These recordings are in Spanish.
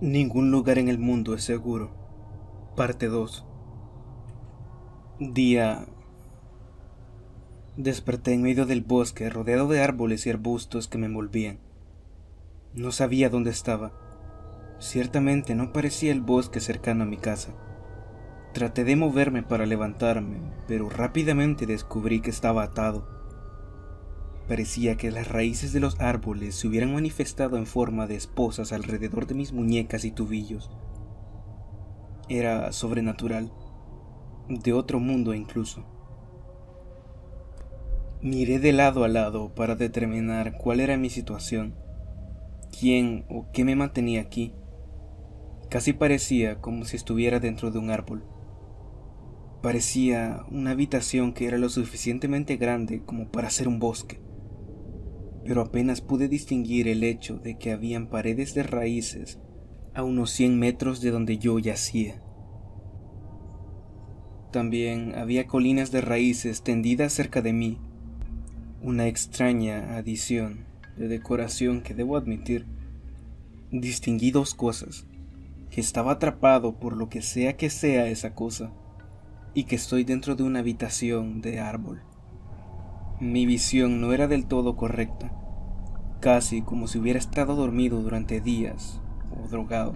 Ningún lugar en el mundo es seguro. Parte 2. Día. Desperté en medio del bosque, rodeado de árboles y arbustos que me envolvían. No sabía dónde estaba. Ciertamente no parecía el bosque cercano a mi casa. Traté de moverme para levantarme, pero rápidamente descubrí que estaba atado. Parecía que las raíces de los árboles se hubieran manifestado en forma de esposas alrededor de mis muñecas y tobillos. Era sobrenatural, de otro mundo incluso. Miré de lado a lado para determinar cuál era mi situación, quién o qué me mantenía aquí. Casi parecía como si estuviera dentro de un árbol. Parecía una habitación que era lo suficientemente grande como para ser un bosque, pero apenas pude distinguir el hecho de que habían paredes de raíces a unos 100 metros de donde yo yacía. También había colinas de raíces tendidas cerca de mí, una extraña adición de decoración que debo admitir. Distinguí dos cosas: que estaba atrapado por lo que sea esa cosa, y que estoy dentro de una habitación de árbol. Mi visión no era del todo correcta, casi como si hubiera estado dormido durante días o drogado.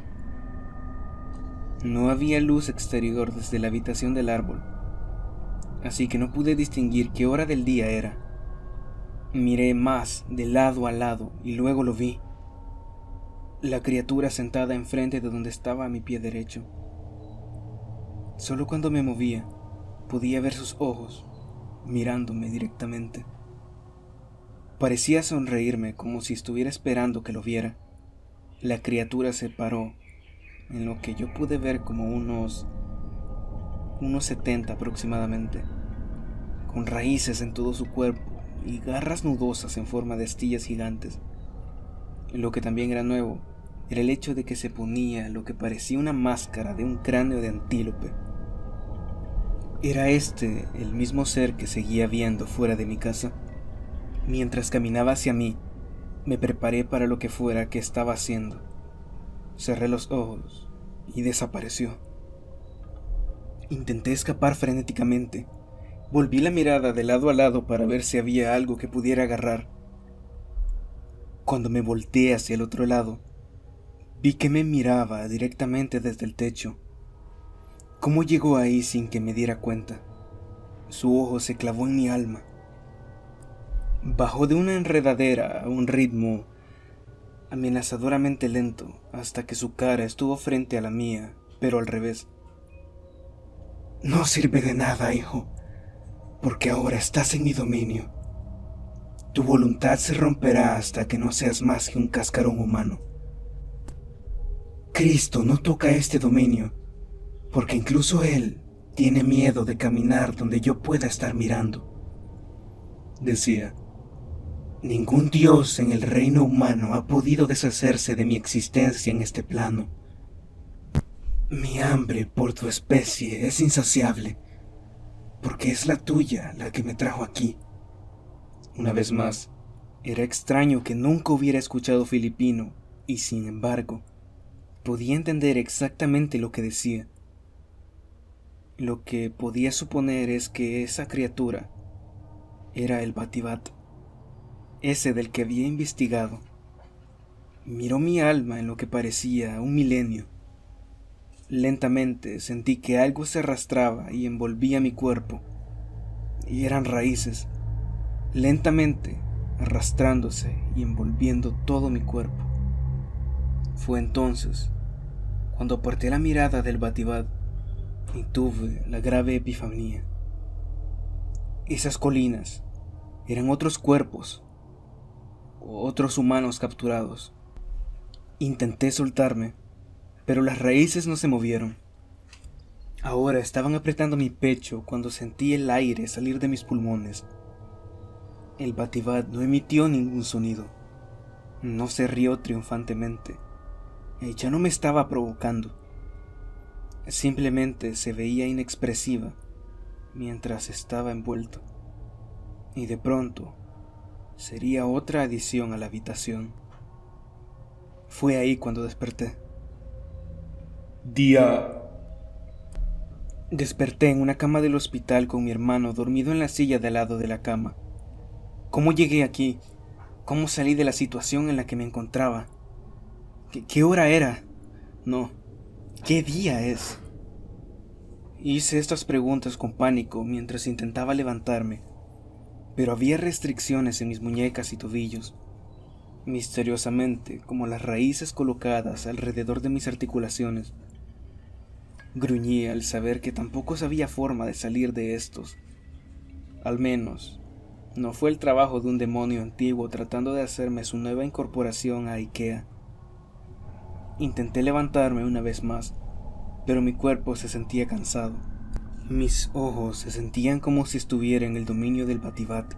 No había luz exterior desde la habitación del árbol, así que no pude distinguir qué hora del día era. Miré más de lado a lado y luego lo vi. La criatura sentada enfrente de donde estaba a mi pie derecho. Solo cuando me movía, podía ver sus ojos, mirándome directamente. Parecía sonreírme como si estuviera esperando que lo viera. La criatura se paró, en lo que yo pude ver como unos 70 aproximadamente, con raíces en todo su cuerpo y garras nudosas en forma de astillas gigantes. Lo que también era nuevo era el hecho de que se ponía lo que parecía una máscara de un cráneo de antílope. ¿Era este el mismo ser que seguía viendo fuera de mi casa? Mientras caminaba hacia mí, me preparé para lo que fuera que estaba haciendo. Cerré los ojos y desapareció. Intenté escapar frenéticamente. Volví la mirada de lado a lado para ver si había algo que pudiera agarrar. Cuando me volteé hacia el otro lado, vi que me miraba directamente desde el techo. ¿Cómo llegó ahí sin que me diera cuenta? Su ojo se clavó en mi alma. Bajó de una enredadera a un ritmo amenazadoramente lento hasta que su cara estuvo frente a la mía, pero al revés. No sirve de nada, hijo, porque ahora estás en mi dominio. Tu voluntad se romperá hasta que no seas más que un cascarón humano. Cristo no toca este dominio, porque incluso Él tiene miedo de caminar donde yo pueda estar mirando. Decía, ningún Dios en el reino humano ha podido deshacerse de mi existencia en este plano. Mi hambre por tu especie es insaciable, porque es la tuya la que me trajo aquí. Una vez más, era extraño que nunca hubiera escuchado filipino, y sin embargo, podía entender exactamente lo que decía. Lo que podía suponer es que esa criatura era el Batibat, ese del que había investigado. Miró mi alma en lo que parecía un milenio. Lentamente sentí que algo se arrastraba y envolvía mi cuerpo, y eran raíces, lentamente arrastrándose y envolviendo todo mi cuerpo. Fue entonces cuando aparté la mirada del Batibat y tuve la grave epifanía. Esas colinas eran otros cuerpos, otros humanos capturados. Intenté soltarme, pero las raíces no se movieron. Ahora estaban apretando mi pecho cuando sentí el aire salir de mis pulmones. El Batibat no emitió ningún sonido. No se rió triunfantemente. Ya no me estaba provocando. Simplemente se veía inexpresiva mientras estaba envuelto. Y de pronto sería otra adición a la habitación. Fue ahí cuando desperté. Día. Desperté en una cama del hospital con mi hermano dormido en la silla de al lado de la cama. ¿Cómo llegué aquí? ¿Cómo salí de la situación en la que me encontraba? ¿Qué hora era? No, ¿qué día es? Hice estas preguntas con pánico mientras intentaba levantarme, pero había restricciones en mis muñecas y tobillos, misteriosamente como las raíces colocadas alrededor de mis articulaciones. Gruñí al saber que tampoco sabía forma de salir de estos. Al menos, no fue el trabajo de un demonio antiguo tratando de hacerme su nueva incorporación a IKEA. Intenté levantarme una vez más, pero mi cuerpo se sentía cansado. Mis ojos se sentían como si estuviera en el dominio del Batibat,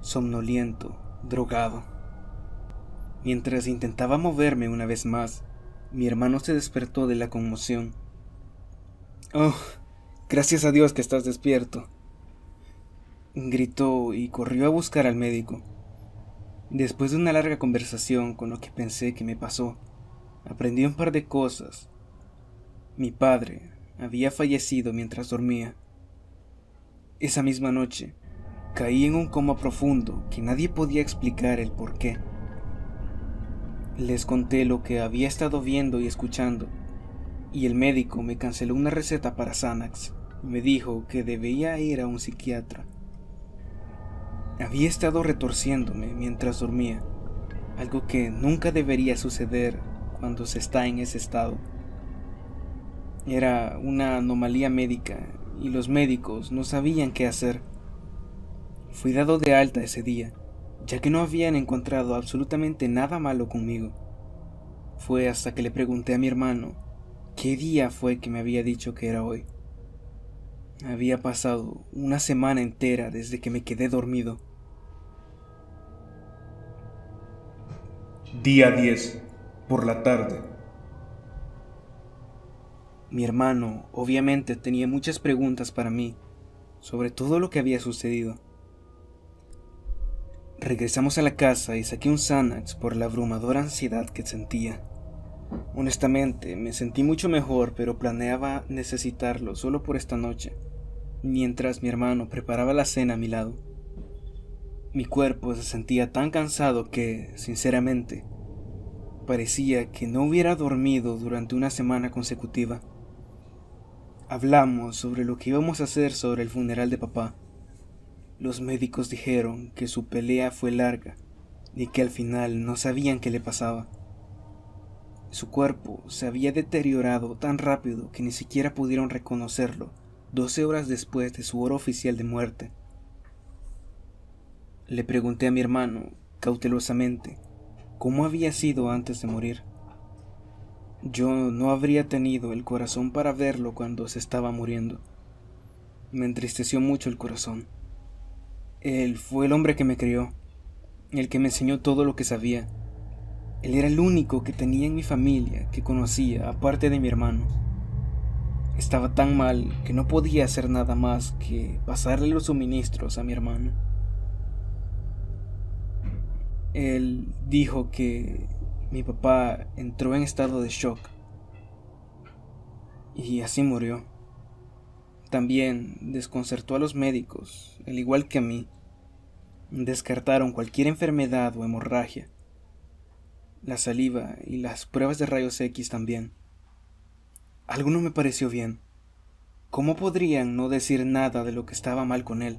somnoliento, drogado. Mientras intentaba moverme una vez más, mi hermano se despertó de la conmoción. «Oh, gracias a Dios que estás despierto», gritó y corrió a buscar al médico. Después de una larga conversación con lo que pensé que me pasó, aprendí un par de cosas. Mi padre había fallecido mientras dormía. Esa misma noche, caí en un coma profundo que nadie podía explicar el por qué. Les conté lo que había estado viendo y escuchando, y el médico me canceló una receta para Xanax y me dijo que debía ir a un psiquiatra. Había estado retorciéndome mientras dormía, algo que nunca debería suceder cuando se está en ese estado. Era una anomalía médica y los médicos no sabían qué hacer. Fui dado de alta ese día, ya que no habían encontrado absolutamente nada malo conmigo. Fue hasta que le pregunté a mi hermano qué día fue que me había dicho que era hoy. Había pasado una semana entera desde que me quedé dormido. Día 10. Por la tarde. Mi hermano obviamente tenía muchas preguntas para mí sobre todo lo que había sucedido. Regresamos a la casa y saqué un Xanax por la abrumadora ansiedad que sentía. Honestamente, me sentí mucho mejor, pero planeaba necesitarlo solo por esta noche, mientras mi hermano preparaba la cena a mi lado. Mi cuerpo se sentía tan cansado que, sinceramente, parecía que no hubiera dormido durante una semana consecutiva. Hablamos sobre lo que íbamos a hacer sobre el funeral de papá. Los médicos dijeron que su pelea fue larga y que al final no sabían qué le pasaba. Su cuerpo se había deteriorado tan rápido que ni siquiera pudieron reconocerlo 12 horas después de su hora oficial de muerte. Le pregunté a mi hermano, cautelosamente, cómo había sido antes de morir. Yo no habría tenido el corazón para verlo cuando se estaba muriendo. Me entristeció mucho el corazón. Él fue el hombre que me crió, el que me enseñó todo lo que sabía. Él era el único que tenía en mi familia que conocía, aparte de mi hermano. Estaba tan mal que no podía hacer nada más que pasarle los suministros a mi hermano. Él dijo que mi papá entró en estado de shock y así murió. También desconcertó a los médicos, al igual que a mí. Descartaron cualquier enfermedad o hemorragia. La saliva y las pruebas de rayos X también. Algo no me pareció bien. ¿Cómo podrían no decir nada de lo que estaba mal con él?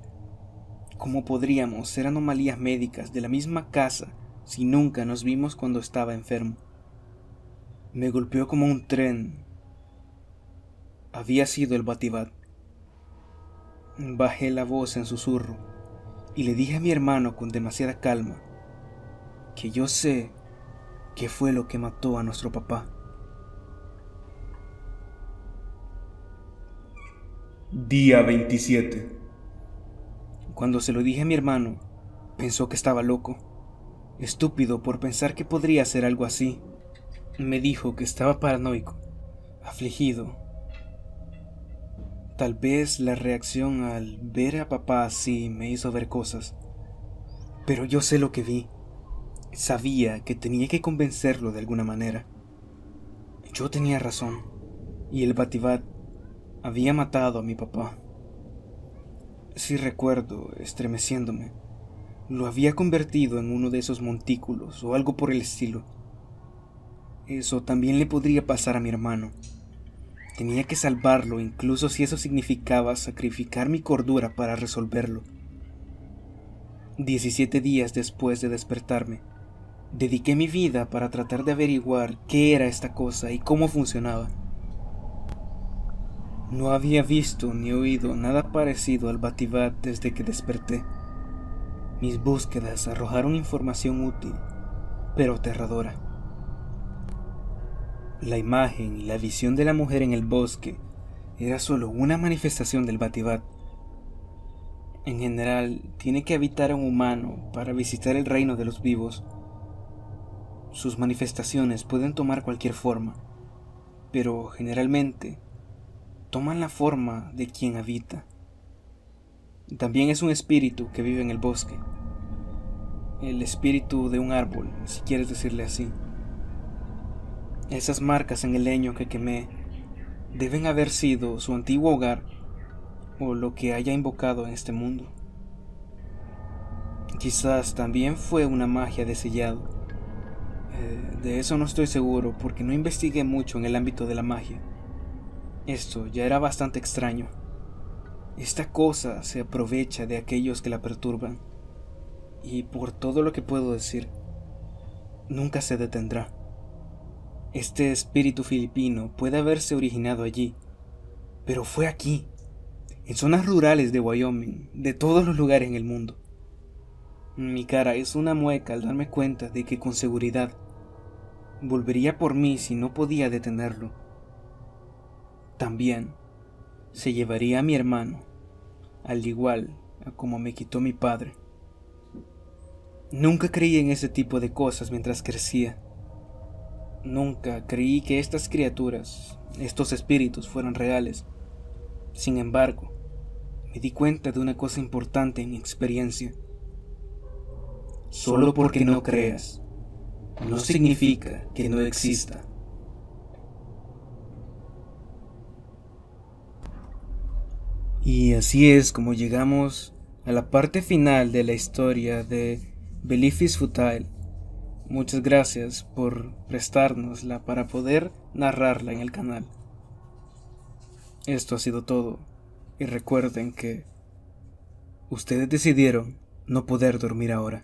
¿Cómo podríamos ser anomalías médicas de la misma casa si nunca nos vimos cuando estaba enfermo? Me golpeó como un tren. Había sido el Batibat. Bajé la voz en susurro y le dije a mi hermano con demasiada calma que yo sé qué fue lo que mató a nuestro papá. Día 27. Cuando se lo dije a mi hermano, pensó que estaba loco, estúpido por pensar que podría hacer algo así. Me dijo que estaba paranoico, afligido. Tal vez la reacción al ver a papá así me hizo ver cosas, pero yo sé lo que vi. Sabía que tenía que convencerlo de alguna manera. Yo tenía razón. y el Batibat había matado a mi papá. Sí recuerdo, estremeciéndome, lo había convertido en uno de esos montículos o algo por el estilo. Eso también le podría pasar a mi hermano. Tenía que salvarlo, incluso si eso significaba sacrificar mi cordura para resolverlo. 17 días después de despertarme, dediqué mi vida para tratar de averiguar qué era esta cosa y cómo funcionaba. No había visto ni oído nada parecido al Batibat desde que desperté. Mis búsquedas arrojaron información útil, pero aterradora. La imagen y la visión de la mujer en el bosque era solo una manifestación del Batibat. En general, tiene que habitar un humano para visitar el reino de los vivos. Sus manifestaciones pueden tomar cualquier forma, pero generalmente toman la forma de quien habita. También es un espíritu que vive en el bosque. El espíritu de un árbol, si quieres decirle así. Esas marcas en el leño que quemé deben haber sido su antiguo hogar o lo que haya invocado en este mundo. Quizás también fue una magia de sellado. De eso no estoy seguro porque no investigué mucho en el ámbito de la magia. Esto ya era bastante extraño. Esta cosa se aprovecha de aquellos que la perturban y por todo lo que puedo decir, nunca se detendrá. Este espíritu filipino puede haberse originado allí, pero fue aquí, en zonas rurales de Wyoming, de todos los lugares en el mundo. Mi cara es una mueca al darme cuenta de que con seguridad volvería por mí si no podía detenerlo. También se llevaría a mi hermano, al igual a como me quitó mi padre. Nunca creí en ese tipo de cosas mientras crecía. Nunca creí que estas criaturas, estos espíritus, fueran reales. Sin embargo, me di cuenta de una cosa importante en mi experiencia. Solo porque no creas, no significa que no exista. Y así es como llegamos a la parte final de la historia de Belief is Futile. Muchas gracias por prestárnosla para poder narrarla en el canal. Esto ha sido todo, y recuerden que ustedes decidieron no poder dormir ahora.